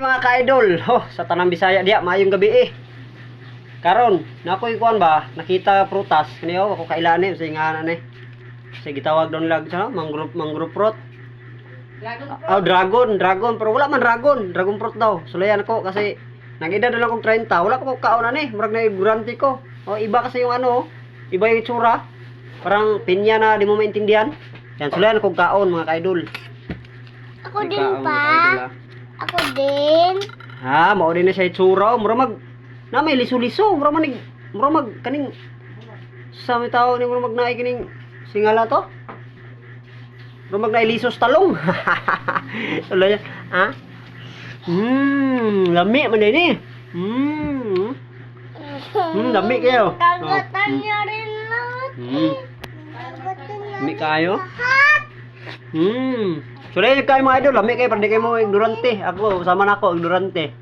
mga ka-idol. Sa tanang Bisaya diya, maayong gabi eh. Karon, nakoy kuan ba, nakita prutas. Kaniyo ako kailani sa nga ani. Sa gitawag doon lag sa mangrove fruit. Dragon, pero wala man dragon fruit daw. Sulayan ako kasi nag-edad na lang kong 30, wala ko kaon ani, murag na ignorante ko. Iba kasi yung ano, iba yung itsura. Parang pinya na di mo maintindihan. Yan, sulayan ako kaon mga ka-idol. Ako din pa. Ako din. Mao din na siya itsura. Mura mag na may liso-liso. Mura mag kaning sa may tao ni mura mag naay kining singala to. Mura mag naay lisos talong. Sulayan, lami man din eh. Lami kayo. Kagatan niya rin lahat. Lami kayo. Sulayan kayo mga idol. Lami kayo, hindi kayo mo ignorante. Ako, sama na ako, ignorante.